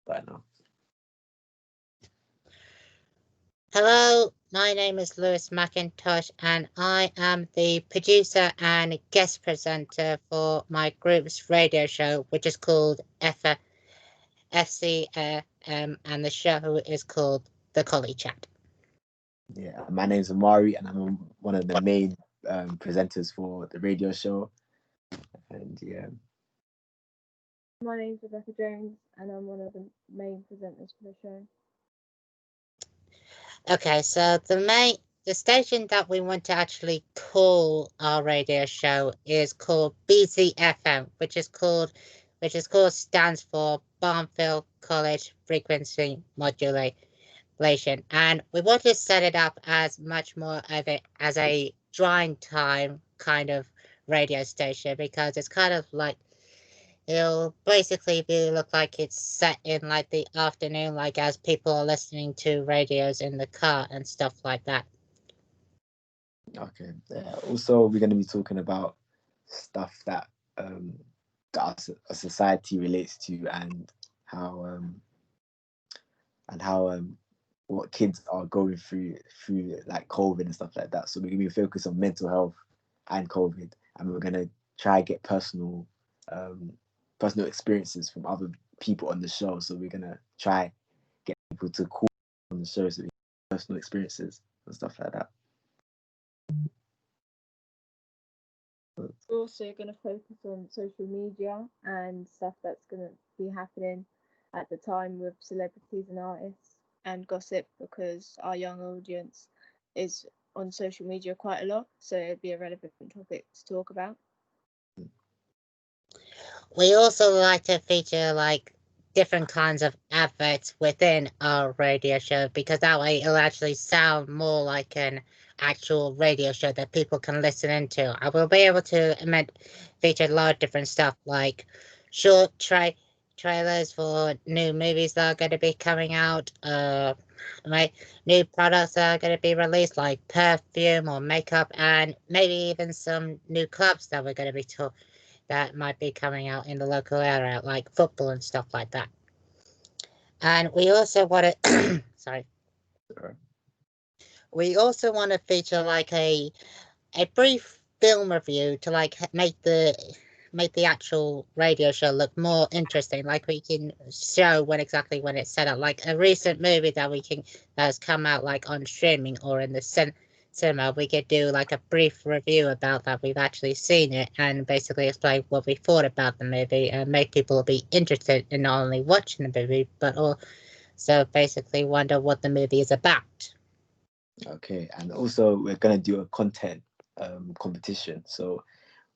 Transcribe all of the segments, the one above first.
by now. Hello, my name is Lewis McIntosh, and I am the producer and guest presenter for my group's radio show, which is called FCM, and the show is called The Collie Chat. Yeah, my name's Amari, and I'm one of the main presenters for the radio show. And yeah, My name's Rebecca Jones, and I'm one of the main presenters for the show. Okay, so the station that we want to actually call our radio show is called BCFM, which stands for Barnfield College Frequency Modulation, and we want to set it up as much more of it as a drawing time kind of radio station, because it's kind of like it'll basically look like it's set in like the afternoon, like as people are listening to radios in the car and stuff like that. okay. Also, we're going to be talking about stuff that a society relates to, and how what kids are going through like COVID and stuff like that. So we're going to be focused on mental health and COVID, and we're going to try get personal experiences from other people on the show. So we're going to try get people to call on the show, so we get personal experiences and stuff like that. We're also going to focus on social media and stuff that's going to be happening at the time with celebrities and artists, and gossip, because our young audience is on social media quite a lot, so it'd be a relevant topic to talk about. We also like to feature like different kinds of adverts within our radio show, because that way it'll actually sound more like an actual radio show that people can listen into. I will be able to feature a lot of different stuff, like short trailers for new movies that are going to be coming out, like new products that are going to be released, like perfume or makeup, and maybe even some new clubs that we're going to be that might be coming out in the local area, like football and stuff like that. And we also want to, sorry, we also want to feature like a brief film review to like make the actual radio show look more interesting. Like we can show when it's set up, like a recent movie that has come out like on streaming or in the cinema. We could do like a brief review about that. We've actually seen it and basically explain what we thought about the movie and make people be interested in not only watching the movie but also basically wonder what the movie is about. Okay, and also we're gonna do a content competition. So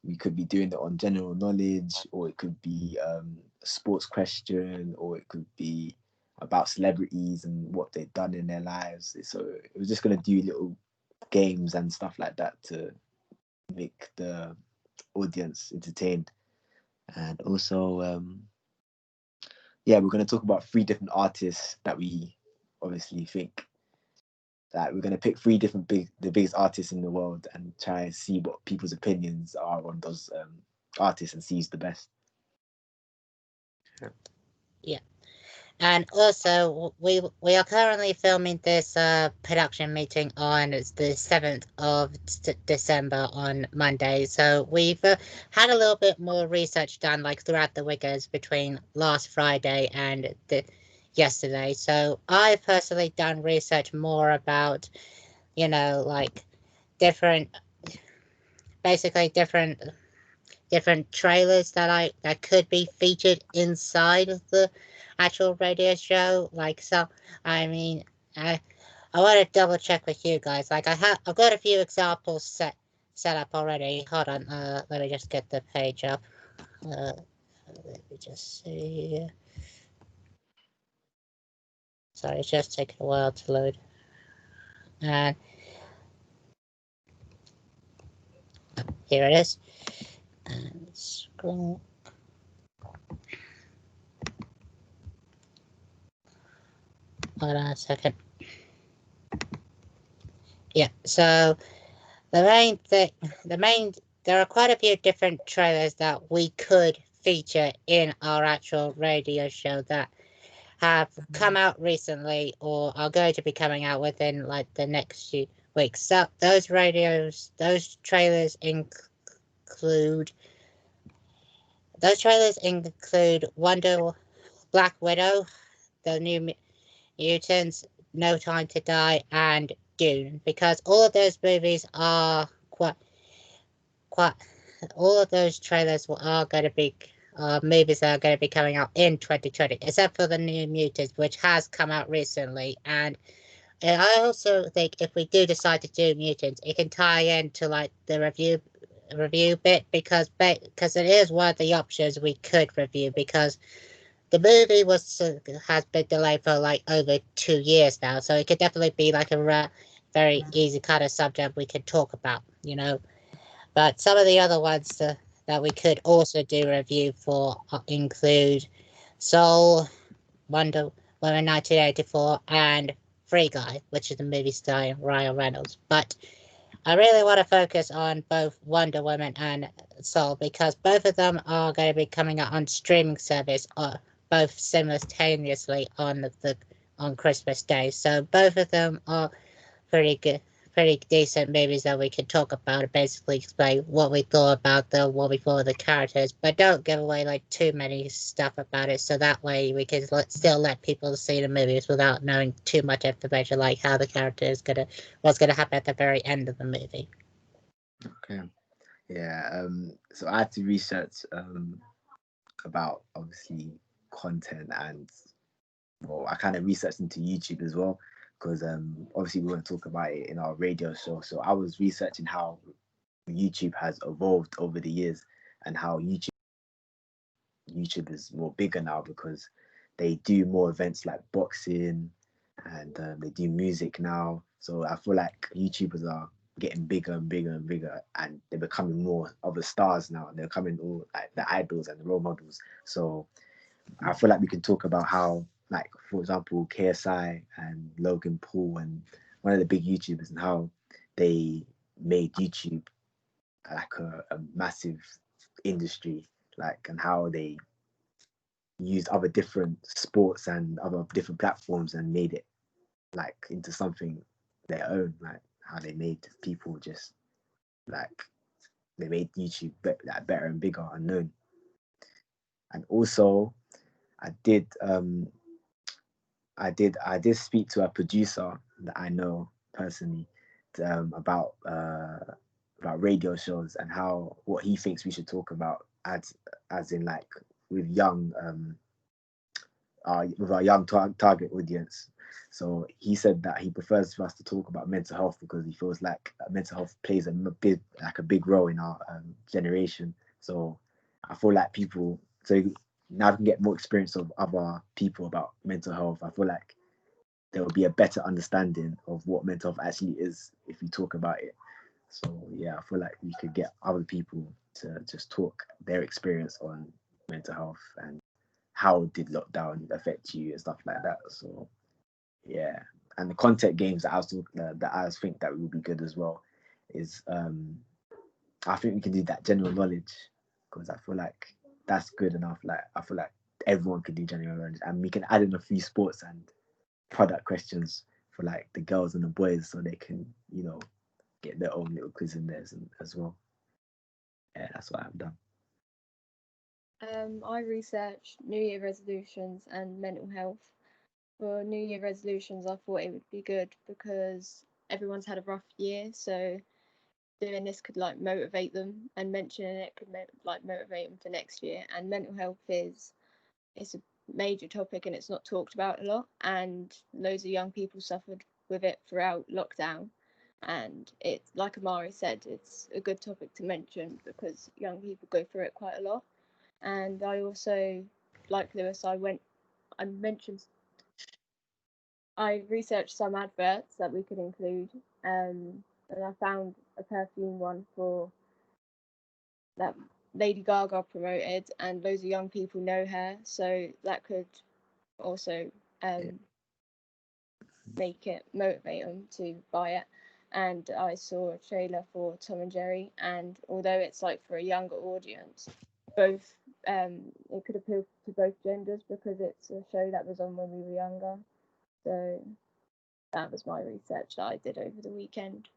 we could be doing it on general knowledge, or it could be a sports question, or it could be about celebrities and what they've done in their lives. So it was just gonna do little games and stuff like that to make the audience entertained. And also, yeah, we're gonna talk about 3 different artists that we obviously think that we're going to pick 3 the biggest artists in the world, and try and see what people's opinions are on those artists and see who's the best. Yeah. And also, we are currently filming this production meeting on the 7th of December on Monday. So we've had a little bit more research done like throughout the weekends between last Friday and yesterday. So I've personally done research more about, like different, basically different trailers that could be featured inside of the actual radio show. Like, so I mean, I want to double check with you guys. Like, I've got a few examples set up already. Hold on, let me just get the page up. Let me just see. Sorry, it's just taking a while to load. And here it is. And scroll. Hold on a second. Yeah, so there are quite a few different trailers that we could feature in our actual radio show that have come out recently or are going to be coming out within like the next few weeks. So those trailers include Wonder Black Widow, the New Mutants, No Time to Die, and Dune, because all of those movies are quite all of those trailers are going to be movies that are going to be coming out in 2020, except for the New Mutants, which has come out recently. And I also think if we do decide to do Mutants, it can tie into like the review bit, because it is one of the options we could review, because the movie has been delayed for like over 2 years now, so it could definitely be like a very easy kind of subject we could talk about, you know. But some of the other ones that we could also do review for include Soul, Wonder Woman 1984, and Free Guy, which is the movie starring Ryan Reynolds. But I really want to focus on both Wonder Woman and Soul, because both of them are going to be coming out on streaming service, both simultaneously on Christmas Day. So both of them are pretty good, pretty decent movies that we can talk about and basically explain what we thought about them, what we thought of the characters, but don't give away like too many stuff about it, so that way we can still let people see the movies without knowing too much information, like how the character is what's gonna happen at the very end of the movie. Okay. Yeah. So I had to research about obviously content, and well, I kind of researched into YouTube as well, because obviously we want to talk about it in our radio show. So I was researching how YouTube has evolved over the years, and how YouTube is more bigger now, because they do more events like boxing, and they do music now. So I feel like YouTubers are getting bigger and bigger and bigger, and they're becoming more of the stars now. They're becoming all like the idols and the role models. So I feel like we can talk about how, like, for example, KSI and Logan Paul and one of the big YouTubers, and how they made YouTube like a massive industry, like, and how they used other different sports and other different platforms and made it like into something their own, like how they made people just like they made YouTube like better and bigger and known. And also I did I did speak to a producer that I know personally, about radio shows, and how what he thinks we should talk about, as in like with young with our young target audience. So he said that he prefers for us to talk about mental health, because he feels like mental health plays a big role in our generation. So I feel like people, so now we can get more experience of other people about mental health. I feel like there will be a better understanding of what mental health actually is if we talk about it. So yeah, I feel like we could get other people to just talk their experience on mental health, and how did lockdown affect you and stuff like that. So yeah, and the content games that I was think that would be good as well is I think we can do that general knowledge, because I feel like that's good enough. Like I feel like everyone can do general knowledge, and we can add in a few sports and product questions for like the girls and the boys, so they can get their own little quiz in there as well. Yeah, that's what I've done. I researched New Year resolutions and mental health. For New Year resolutions, I thought it would be good because everyone's had a rough year, so doing this could like motivate them, and mentioning it could like motivate them for next year. And mental health it's a major topic, and it's not talked about a lot, and loads of young people suffered with it throughout lockdown. And it's like Amari said, it's a good topic to mention because young people go through it quite a lot. And I also, like Lewis, I mentioned, I researched some adverts that we could include, and I found a perfume one for that Lady Gaga promoted, and loads of young people know her, so that could also make it motivate them to buy it. And I saw a trailer for Tom and Jerry, and although it's like for a younger audience, both it could appeal to both genders because it's a show that was on when we were younger. So that was my research that I did over the weekend.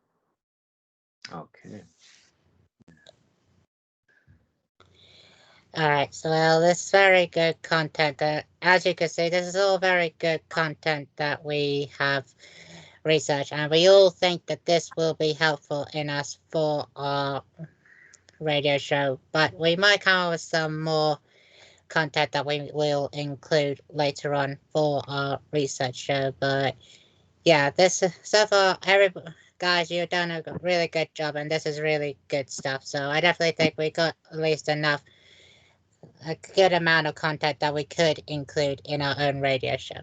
Okay. All right, so well, this is very good content. As you can see, this is all very good content that we have researched, and we all think that this will be helpful in us for our radio show. But we might come up with some more content that we will include later on for our research show. But yeah, this so far, guys, you've done a really good job, and this is really good stuff. So I definitely think we got at least a good amount of content that we could include in our own radio show.